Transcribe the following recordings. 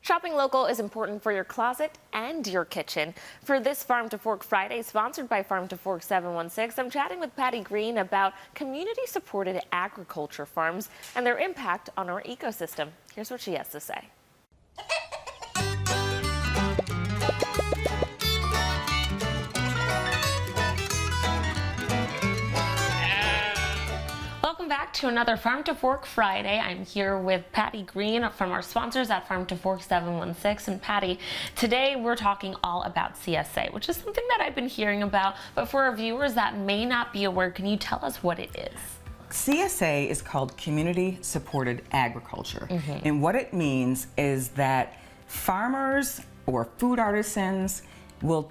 Shopping local is important for your closet and your kitchen. For this Farm to Fork Friday, sponsored by Farm to Fork 716, I'm chatting with Patty Green about community-supported agriculture farms and their impact on our ecosystem. Here's what she has to say. Welcome back to another Farm to Fork Friday. I'm here with Patty Green from our sponsors at Farm to Fork 716. And Patty, today we're talking all about CSA, which is something that I've been hearing about, but for our viewers that may not be aware, can you tell us what it is? CSA is called Community Supported Agriculture. And what it means is that farmers or food artisans will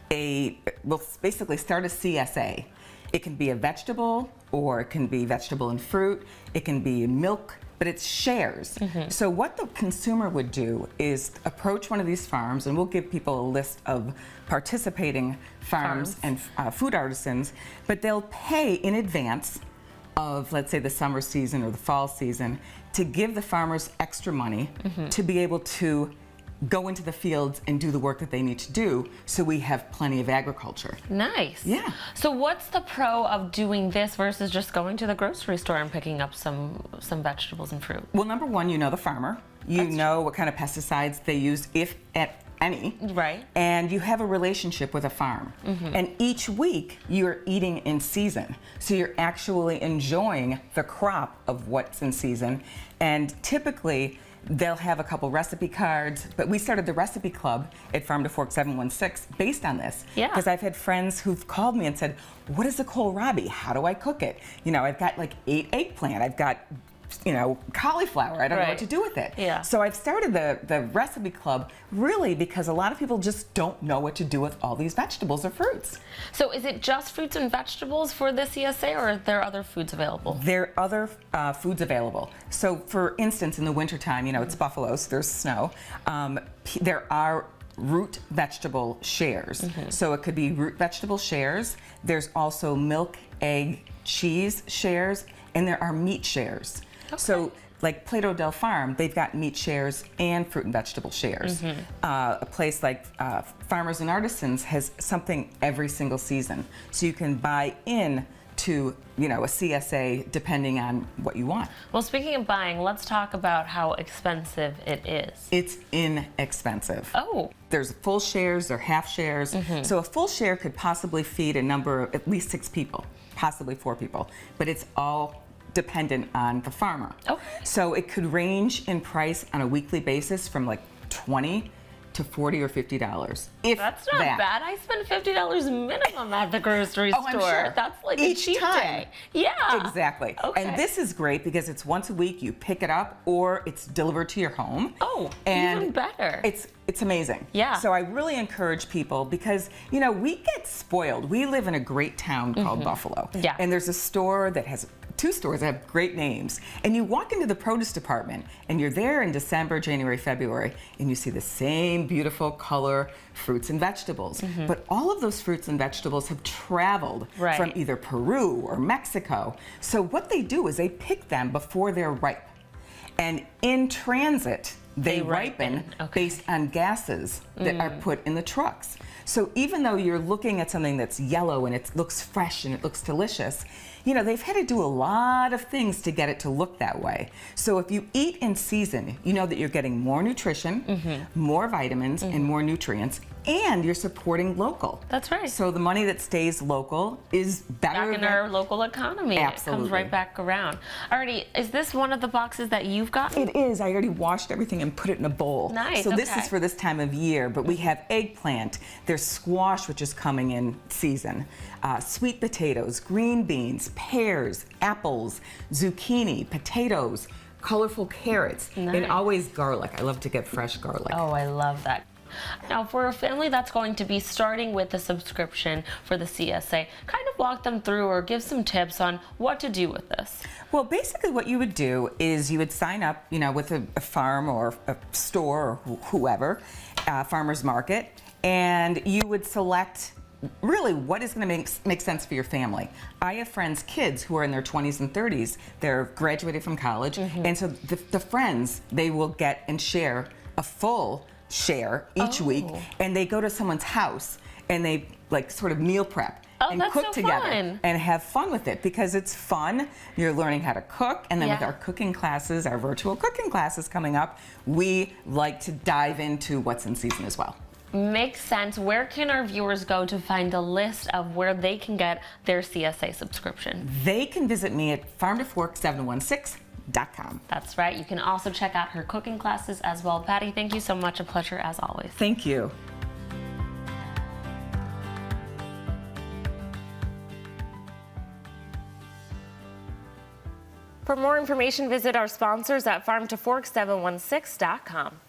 basically start a CSA. It can be a vegetable, or it can be vegetable and fruit, it can be milk, but it's shares. So what the consumer would do is approach one of these farms, and we'll give people a list of participating farms and food artisans, but they'll pay in advance of, let's say, the summer season or the fall season to give the farmers extra money to be able to go into the fields and do the work that they need to do, so we have plenty of agriculture. Nice. Yeah. So what's the pro of doing this versus just going to the grocery store and picking up some vegetables and fruit? Well, number one, you know the farmer. You know what kind of pesticides they use, if at any. Right. And you have a relationship with a farm. And each week you're eating in season. So you're actually enjoying the crop of what's in season. And typically, they'll have a couple recipe cards, but we started the recipe club at Farm to Fork 716 based on this. Yeah. Because I've had friends who've called me and said, what is a kohlrabi? How do I cook it? You know, I've got like 8 eggplant, I've got, you know, cauliflower, I don't know what to do with it. Yeah. So I've started the recipe club really because a lot of people just don't know what to do with all these vegetables or fruits. So is it just fruits and vegetables for the CSA, or are there other foods available? There are other foods available. So for instance, in the wintertime, you know, it's buffalo, so there's snow. There are root vegetable shares. So it could be root vegetable shares. There's also milk, egg, cheese shares, and there are meat shares. So like Plato Del Farm, they've got meat shares and fruit and vegetable shares. A place like Farmers and Artisans has something every single season. So you can buy in to, you know, a CSA depending on what you want. Well, speaking of buying, let's talk about how expensive it is. It's inexpensive. Oh. There's full shares, there are half shares. So a full share could possibly feed a number of at least 6 people, possibly 4 people, but it's all dependent on the farmer. Okay. So it could range in price on a weekly basis from like $20 to $40 or $50. If that's not bad. I spend $50 minimum at the grocery store. I'm sure. That's like each a cheap time. day. Yeah. Exactly. Okay. And this is great because it's once a week. You pick it up, or it's delivered to your home. Oh, and even better. It's amazing. Yeah. So I really encourage people because, you know, we get spoiled. We live in a great town called Buffalo. Yeah. And there's a store that has 2 stores that have great names. And you walk into the produce department and you're there in December, January, February, and you see the same beautiful color fruits and vegetables. But all of those fruits and vegetables have traveled from either Peru or Mexico. So what they do is they pick them before they're ripe. And in transit, they ripen based on gases that are put in the trucks. So even though you're looking at something that's yellow and it looks fresh and it looks delicious, you know, they've had to do a lot of things to get it to look that way. So if you eat in season, you know that you're getting more nutrition, more vitamins, and more nutrients, and you're supporting local. That's right. So the money that stays local is better back in our local economy. Absolutely. It comes right back around. Alrighty, is this one of the boxes that you've gotten? It is. I already washed everything and put it in a bowl. Nice. So this is for this time of year, but we have eggplant, there's squash, which is coming in season, sweet potatoes, green beans, pears, apples, zucchini, potatoes, colorful carrots, and always garlic. I love to get fresh garlic. Oh, I love that. Now, for a family that's going to be starting with a subscription for the CSA, kind of walk them through or give some tips on what to do with this. Well, basically what you would do is you would sign up, you know, with a farm or a store or whoever, farmer's market, and you would select really what is going to make sense for your family. I have friends, kids who are in their 20s and 30s. They're graduated from college, and so the friends, they will get and share a full share each week, and they go to someone's house and they like sort of meal prep. And that's cook so together fun. and have fun with it because it's fun. You're learning how to cook, and then with Yeah. our cooking classes, our virtual cooking classes coming up, we like to dive into what's in season as well. Makes sense. Where can our viewers go to find a list of where they can get their CSA subscription? They can visit me at farmtofork716.com. That's right. You can also check out her cooking classes as well. Patty, thank you so much. A pleasure as always. Thank you. For more information, visit our sponsors at farmtofork716.com.